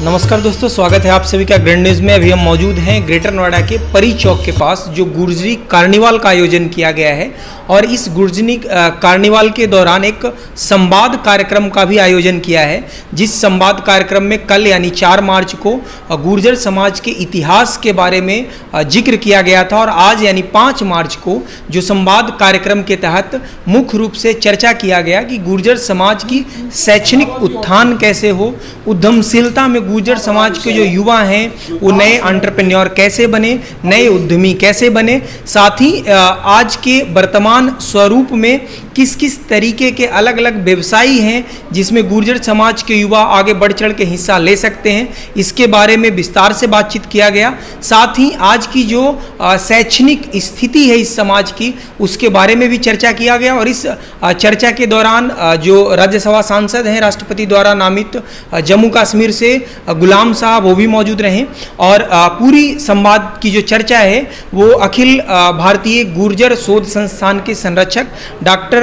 नमस्कार दोस्तों, स्वागत है आप सभी का ग्रैंड न्यूज़ में। अभी हम मौजूद हैं ग्रेटर नोएडा के परी चौक के पास, जो गुर्जरी कार्निवाल का आयोजन किया गया है। और इस गुर्जरी कार्निवाल के दौरान एक संवाद कार्यक्रम का भी आयोजन किया है, जिस संवाद कार्यक्रम में कल यानी 4 मार्च को गुर्जर समाज के इतिहास के बारे में जिक्र किया गया था। और आज यानी 5 मार्च को जो संवाद कार्यक्रम के तहत मुख्य रूप से चर्चा किया गया कि गुर्जर समाज की शैक्षणिक उत्थान कैसे हो, उद्यमशीलता में गुर्जर समाज के जो युवा हैं वो नए एंटरप्रेन्योर कैसे बने, नए उद्यमी कैसे बने, साथ ही आज के वर्तमान स्वरूप में किस किस तरीके के अलग अलग व्यवसायी हैं जिसमें गुर्जर समाज के युवा आगे बढ़ चढ़ के हिस्सा ले सकते हैं, इसके बारे में विस्तार से बातचीत किया गया। साथ ही आज की जो शैक्षणिक स्थिति है इस समाज की, उसके बारे में भी चर्चा किया गया। और इस चर्चा के दौरान जो राज्यसभा सांसद हैं राष्ट्रपति द्वारा नामित जम्मू कश्मीर से गुलाम साहब, वो भी मौजूद रहे। और पूरी संवाद की जो चर्चा है वो अखिल भारतीय गुर्जर शोध संस्थान के संरक्षक डॉक्टर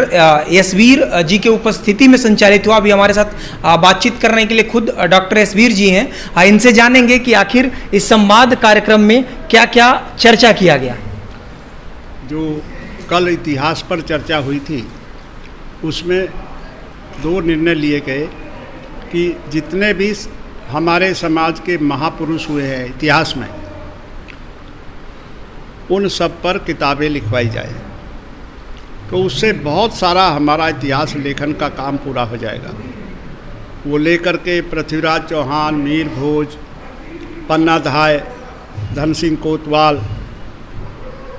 यशवीर जी के उपस्थिति में संचालित हुआ। अभी हमारे साथ बातचीत करने के लिए खुद डॉक्टर यशवीर जी हैं। इनसे जानेंगे कि आखिर इस संवाद कार्यक्रम में क्या क्या चर्चा किया गया। जो कल इतिहास पर चर्चा हुई थी, उसमें 2 निर्णय लिए गए कि जितने भी हमारे समाज के महापुरुष हुए हैं इतिहास में, उन सब पर किताबें लिखवाई जाए, तो उससे बहुत सारा हमारा इतिहास लेखन का काम पूरा हो जाएगा। वो लेकर के पृथ्वीराज चौहान, मीर भोज, पन्ना धाय, धन सिंह कोतवाल,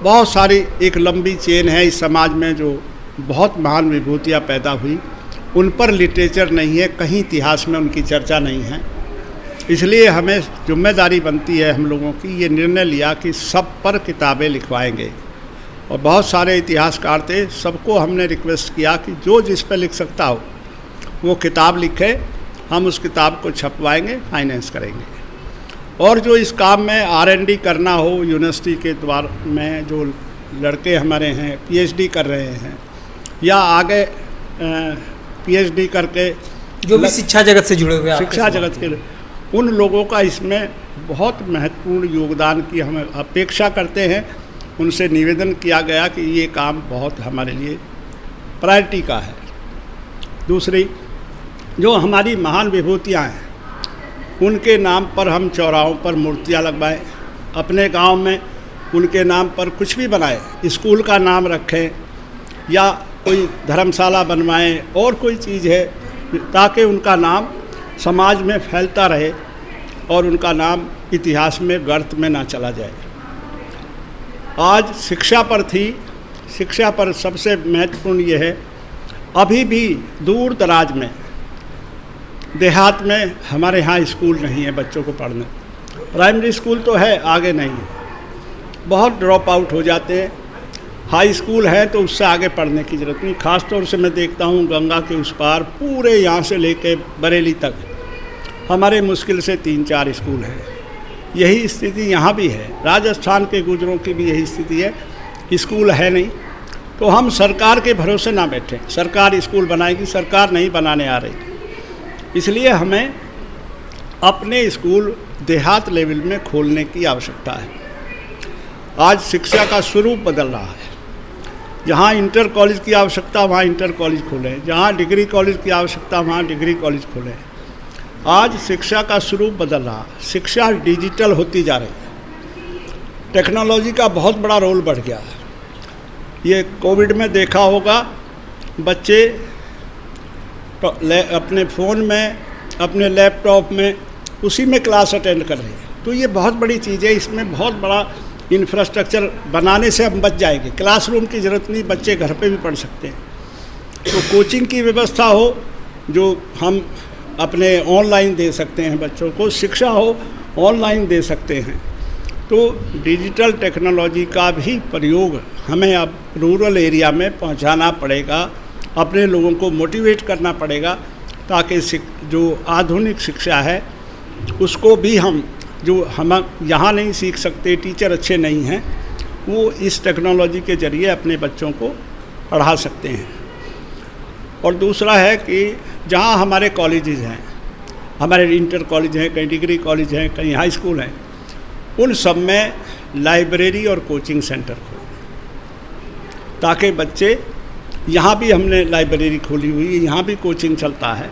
बहुत सारी एक लंबी चेन है इस समाज में जो बहुत महान विभूतियाँ पैदा हुई, उन पर लिटरेचर नहीं है, कहीं इतिहास में उनकी चर्चा नहीं है। इसलिए हमें जिम्मेदारी बनती है हम लोगों की, ये निर्णय लिया कि सब पर किताबें लिखवाएंगे। और बहुत सारे इतिहासकार थे, सबको हमने रिक्वेस्ट किया कि जो जिस पर लिख सकता हो वो किताब लिखे, हम उस किताब को छपवाएंगे, फाइनेंस करेंगे। और जो इस काम में R&D करना हो, यूनिवर्सिटी के द्वार में जो लड़के हमारे हैं PhD कर रहे हैं, या आगे PhD करके जो भी शिक्षा जगत से जुड़े हुए, शिक्षा जगत के, उन लोगों का इसमें बहुत महत्वपूर्ण योगदान की हम अपेक्षा करते हैं। उनसे निवेदन किया गया कि ये काम बहुत हमारे लिए प्रायोरिटी का है। दूसरी, जो हमारी महान विभूतियाँ हैं, उनके नाम पर हम चौराहों पर मूर्तियाँ लगवाएं, अपने गांव में उनके नाम पर कुछ भी बनाएं, स्कूल का नाम रखें या कोई धर्मशाला बनवाएं, और कोई चीज़ है, ताकि उनका नाम समाज में फैलता रहे और उनका नाम इतिहास में गर्त में ना चला जाए। आज शिक्षा पर थी, शिक्षा पर सबसे महत्वपूर्ण ये है, अभी भी दूर दराज में देहात में हमारे यहाँ स्कूल नहीं है बच्चों को पढ़ने। प्राइमरी स्कूल तो है, आगे नहीं है, बहुत ड्रॉप आउट हो जाते हैं। हाई स्कूल है तो उससे आगे पढ़ने की ज़रूरत नहीं। ख़ास तौर से मैं देखता हूँ गंगा के उस पार पूरे यहाँ से लेके बरेली तक हमारे मुश्किल से 3-4 स्कूल हैं। यही स्थिति यहाँ भी है, राजस्थान के गुर्जरों की भी यही स्थिति है, स्कूल है नहीं। तो हम सरकार के भरोसे ना बैठें, सरकार स्कूल बनाएगी, सरकार नहीं बनाने आ रही। इसलिए हमें अपने स्कूल देहात लेवल में खोलने की आवश्यकता है। आज शिक्षा का स्वरूप बदल रहा है, जहाँ इंटर कॉलेज की आवश्यकता वहाँ इंटर कॉलेज खोलें, जहाँ डिग्री कॉलेज की आवश्यकता वहाँ डिग्री कॉलेज खोलें। आज शिक्षा का स्वरूप बदल रहा है, शिक्षा डिजिटल होती जा रही है, टेक्नोलॉजी का बहुत बड़ा रोल बढ़ गया है। ये कोविड में देखा होगा, बच्चे अपने फ़ोन में, अपने लैपटॉप में, उसी में क्लास अटेंड कर रहे हैं। तो ये बहुत बड़ी चीज़ है, इसमें बहुत बड़ा इंफ्रास्ट्रक्चर बनाने से हम बच जाएंगे। क्लासरूम की ज़रूरत नहीं, बच्चे घर पे भी पढ़ सकते हैं। तो कोचिंग की व्यवस्था हो, जो हम अपने ऑनलाइन दे सकते हैं, बच्चों को शिक्षा हो ऑनलाइन दे सकते हैं। तो डिजिटल टेक्नोलॉजी का भी प्रयोग हमें अब रूरल एरिया में पहुंचाना पड़ेगा, अपने लोगों को मोटिवेट करना पड़ेगा, ताकि जो आधुनिक शिक्षा है उसको भी हम, जो हम यहाँ नहीं सीख सकते, टीचर अच्छे नहीं हैं, वो इस टेक्नोलॉजी के ज़रिए अपने बच्चों को पढ़ा सकते हैं। और दूसरा है कि जहाँ हमारे कॉलेजेस हैं, हमारे इंटर कॉलेज हैं, कहीं डिग्री कॉलेज हैं, कहीं हाई स्कूल हैं, उन सब में लाइब्रेरी और कोचिंग सेंटर खोले, ताकि बच्चे, यहाँ भी हमने लाइब्रेरी खोली हुई है, यहाँ भी कोचिंग चलता है,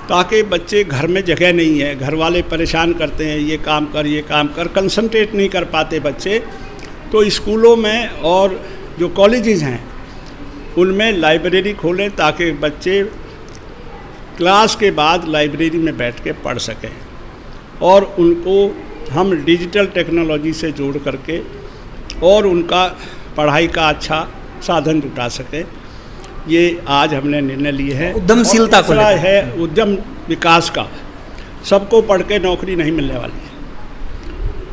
ताकि बच्चे, घर में जगह नहीं है, घर वाले परेशान करते हैं, ये काम कर, कंसंट्रेट नहीं कर पाते बच्चे, तो स्कूलों में और जो कॉलेजेस हैं उनमें लाइब्रेरी खोलें, ताकि बच्चे क्लास के बाद लाइब्रेरी में बैठ के पढ़ सकें और उनको हम डिजिटल टेक्नोलॉजी से जोड़ करके और उनका पढ़ाई का अच्छा साधन जुटा सकें। ये आज हमने निर्णय लिए है। उद्यमशीलता को लेकर है उद्यम विकास का, सबको पढ़ के नौकरी नहीं मिलने वाली है,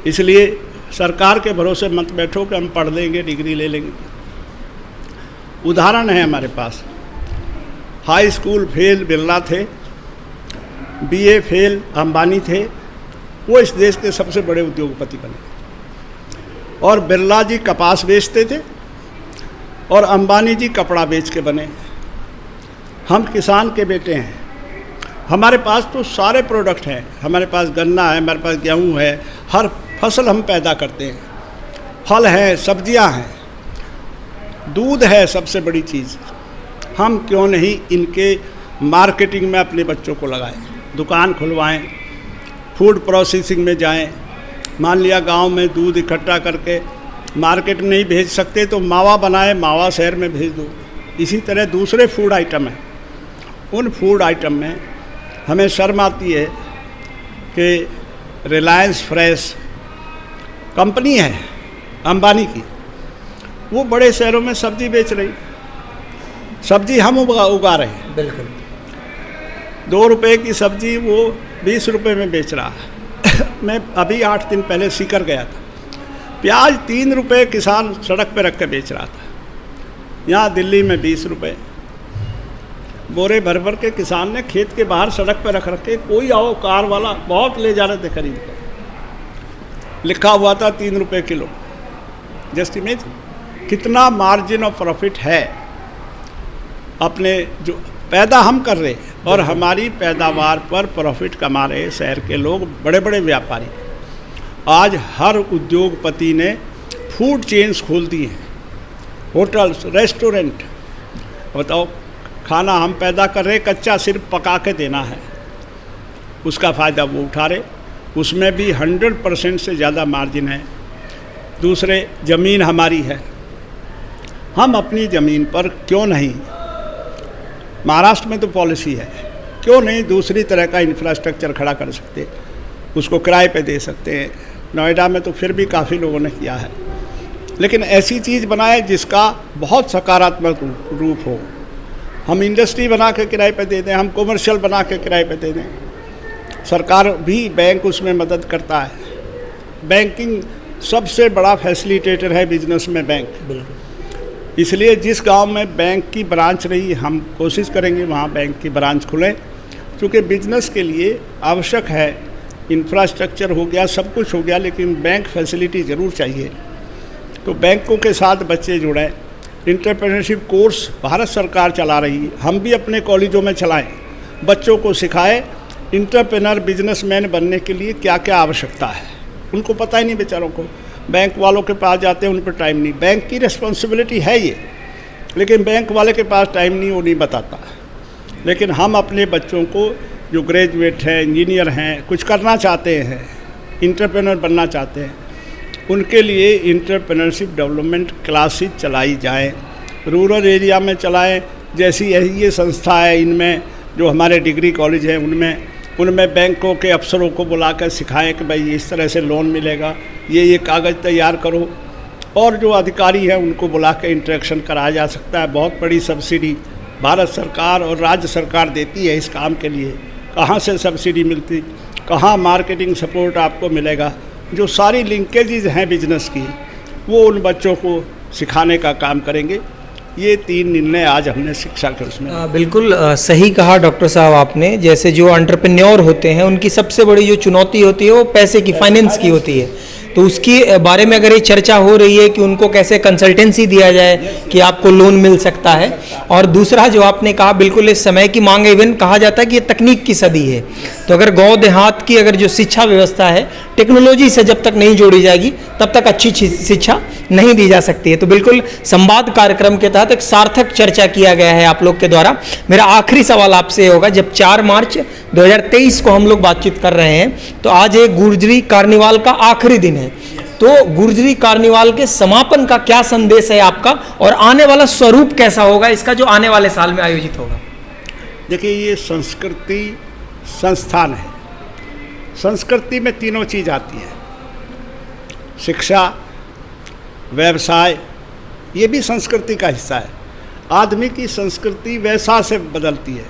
इसलिए सरकार के भरोसे मत बैठो कि हम पढ़ लेंगे, डिग्री ले लेंगे। उदाहरण है हमारे पास, हाई स्कूल फेल बिरला थे, बीए फेल अंबानी थे, वो इस देश के सबसे बड़े उद्योगपति बने। और बिरला जी कपास बेचते थे और अंबानी जी कपड़ा बेच के बने। हम किसान के बेटे हैं, हमारे पास तो सारे प्रोडक्ट हैं, हमारे पास गन्ना है, हमारे पास गेहूँ है, हर फसल हम पैदा करते हैं, फल हैं, सब्जियां हैं, दूध है, सबसे बड़ी चीज़। हम क्यों नहीं इनके मार्केटिंग में अपने बच्चों को लगाएं, दुकान खुलवाएं, फूड प्रोसेसिंग में जाएं। मान लिया गांव में दूध इकट्ठा करके मार्केट में नहीं भेज सकते तो मावा बनाए, मावा शहर में भेज दो। इसी तरह दूसरे फूड आइटम हैं, उन फूड आइटम में हमें शर्म आती है कि रिलायंस फ्रेश कंपनी है अंबानी की, वो बड़े शहरों में सब्जी बेच रही, सब्जी हम उगा रहे हैं। बिल्कुल 2 रुपये की सब्जी वो 20 रुपये में बेच रहा है। मैं अभी 8 दिन पहले सीकर गया था, प्याज 3 रुपये किसान सड़क पे रख के बेच रहा था। यहाँ दिल्ली में 20 रुपये बोरे भर भर के किसान ने खेत के बाहर सड़क पे रख रखे, कोई आओ कार वाला बहुत ले जा रहे थे खरीद के, लिखा हुआ था 3 रुपये किलो। जस्ट इमेजिन कितना मार्जिन ऑफ प्रॉफिट है अपने जो पैदा हम कर रहे हैं और हमारी पैदावार पर प्रॉफिट कमा रहे शहर के लोग, बड़े बड़े व्यापारी। आज हर उद्योगपति ने फूड चेन्स खोल दी हैं, होटल्स, रेस्टोरेंट। बताओ, खाना हम पैदा कर रहे, कच्चा सिर्फ पका के देना है, उसका फ़ायदा वो उठा रहे, उसमें भी 100% से ज़्यादा मार्जिन है। दूसरे, ज़मीन हमारी है, हम अपनी ज़मीन पर क्यों नहीं, महाराष्ट्र में तो पॉलिसी है, क्यों नहीं दूसरी तरह का इंफ्रास्ट्रक्चर खड़ा कर सकते, उसको किराए पे दे सकते हैं। नोएडा में तो फिर भी काफ़ी लोगों ने किया है, लेकिन ऐसी चीज़ बनाए जिसका बहुत सकारात्मक रूप हो। हम इंडस्ट्री बना के किराए पे दे दें, हम कॉमर्शियल बना के किराए पे दे दें। सरकार भी, बैंक उसमें मदद करता है। बैंकिंग सबसे बड़ा फैसिलिटेटर है बिजनेस में बैंक। बिल्कुल, इसलिए जिस गांव में बैंक की ब्रांच रही, हम कोशिश करेंगे वहाँ बैंक की ब्रांच खुलें, क्योंकि बिजनेस के लिए आवश्यक है, इंफ्रास्ट्रक्चर हो गया, सब कुछ हो गया, लेकिन बैंक फैसिलिटी ज़रूर चाहिए। तो बैंकों के साथ बच्चे जुड़ें। एंटरप्रेन्योरशिप कोर्स भारत सरकार चला रही है, हम भी अपने कॉलेजों में चलाएं, बच्चों को सिखाएं एंटरप्रेन्योर बिजनेसमैन बनने के लिए क्या क्या आवश्यकता है। उनको पता ही नहीं बेचारों को, बैंक वालों के पास जाते हैं, उन पर टाइम नहीं। बैंक की रिस्पॉन्सिबिलिटी है ये, लेकिन बैंक वाले के पास टाइम नहीं, वो नहीं बताता। लेकिन हम अपने बच्चों को जो ग्रेजुएट हैं, इंजीनियर हैं, कुछ करना चाहते हैं, एंटरप्रेन्योर बनना चाहते हैं, उनके लिए एंटरप्रेन्योरशिप डेवलपमेंट क्लासेस चलाई जाएं, रूरल एरिया में चलाएं। जैसी ये संस्था है, इनमें जो हमारे डिग्री कॉलेज हैं उनमें बैंकों के अफसरों को बुला कर सिखाएं कि भाई इस तरह से लोन मिलेगा, ये कागज़ तैयार करो। और जो अधिकारी हैं उनको बुला के इंटरेक्शन कराया जा सकता है। बहुत बड़ी सब्सिडी भारत सरकार और राज्य सरकार देती है इस काम के लिए। कहाँ से सब्सिडी मिलती, कहाँ मार्केटिंग सपोर्ट आपको मिलेगा, जो सारी लिंकेजेज हैं बिजनेस की, वो उन बच्चों को सिखाने का काम करेंगे। ये 3 निर्णय आज हमने शिक्षा के उसमें बिल्कुल सही कहा डॉक्टर साहब आपने। जैसे जो एंटरप्रेन्योर होते हैं उनकी सबसे बड़ी जो चुनौती होती है वो पैसे की, फाइनेंस की होती है। तो उसके बारे में अगर ये चर्चा हो रही है कि उनको कैसे कंसल्टेंसी दिया जाए कि आपको लोन मिल सकता है। और दूसरा जो आपने कहा, बिल्कुल इस समय की मांग है, इवन कहा जाता है कि ये तकनीक की सदी है। तो अगर गांव देहात की अगर जो शिक्षा व्यवस्था है टेक्नोलॉजी से जब तक नहीं जोड़ी जाएगी तब तक अच्छी शिक्षा नहीं दी जा सकती है। तो बिल्कुल संवाद कार्यक्रम के तहत एक सार्थक चर्चा किया गया है आप लोग के द्वारा। मेरा आखिरी सवाल आपसे होगा, जब 4 मार्च 2023 को हम लोग बातचीत कर रहे हैं तो आज एक गुर्जरी कार्निवाल का आखिरी दिन है, तो गुर्जरी कार्निवाल के समापन का क्या संदेश है आपका और आने वाला स्वरूप कैसा होगा इसका जो आने वाले साल में आयोजित होगा? देखिए, ये संस्कृति संस्थान है। संस्कृति में तीनों चीज़ आती है, शिक्षा, व्यवसाय, ये भी संस्कृति का हिस्सा है। आदमी की संस्कृति वैसा से बदलती है।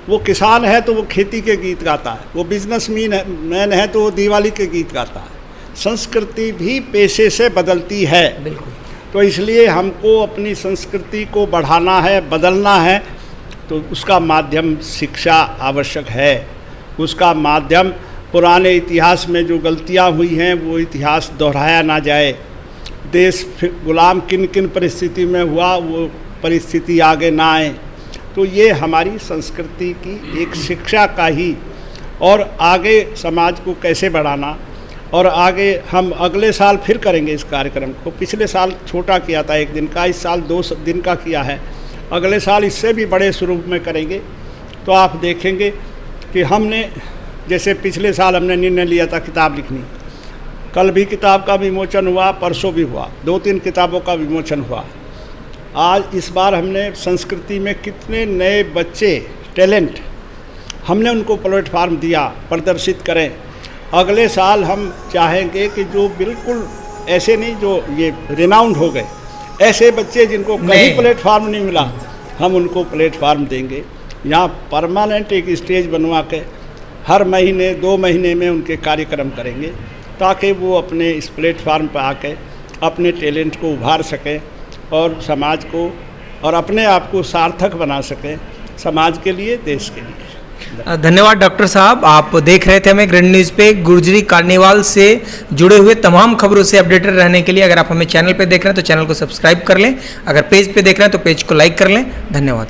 वो किसान है तो वो खेती के गीत गाता है, वो बिजनेसमैन है तो वो दिवाली के गीत गाता है। संस्कृति भी पेशे से बदलती है। बिल्कुल। तो इसलिए हमको अपनी संस्कृति को बढ़ाना है, बदलना है, तो उसका माध्यम शिक्षा आवश्यक है। उसका माध्यम पुराने इतिहास में जो गलतियां हुई हैं वो इतिहास दोहराया ना जाए। देश गुलाम किन किन परिस्थिति में हुआ वो परिस्थिति आगे ना आए। तो ये हमारी संस्कृति की एक शिक्षा का ही, और आगे समाज को कैसे बढ़ाना। और आगे हम अगले साल फिर करेंगे इस कार्यक्रम को। पिछले साल छोटा किया था 1 दिन का, इस साल 2 दिन का किया है। अगले साल इससे भी बड़े स्वरूप में करेंगे। तो आप देखेंगे कि हमने, जैसे पिछले साल हमने निर्णय लिया था किताब लिखनी, कल भी किताब का विमोचन हुआ, परसों भी हुआ, 2-3 किताबों का विमोचन हुआ। आज इस बार हमने संस्कृति में कितने नए बच्चे टैलेंट, हमने उनको प्लेटफार्म दिया, प्रदर्शित करें। अगले साल हम चाहेंगे कि जो बिल्कुल ऐसे नहीं जो ये रिनाउंड हो गए, ऐसे बच्चे जिनको कहीं प्लेटफार्म नहीं मिला, हम उनको प्लेटफार्म देंगे। यहाँ परमानेंट एक स्टेज बनवा के हर महीने 2 महीने में उनके कार्यक्रम करेंगे, ताकि वो अपने इस प्लेटफार्म पर आके अपने टैलेंट को उभार सकें और समाज को और अपने आप को सार्थक बना सकें, समाज के लिए, देश के लिए। धन्यवाद डॉक्टर साहब। आप देख रहे थे हमें ग्रैंड न्यूज़ पे गुर्जरी कार्निवाल से जुड़े हुए तमाम खबरों से अपडेटेड रहने के लिए अगर आप हमें चैनल पे देख रहे हैं तो चैनल को सब्सक्राइब कर लें, अगर पेज पे देख रहे हैं तो पेज को लाइक कर लें। धन्यवाद।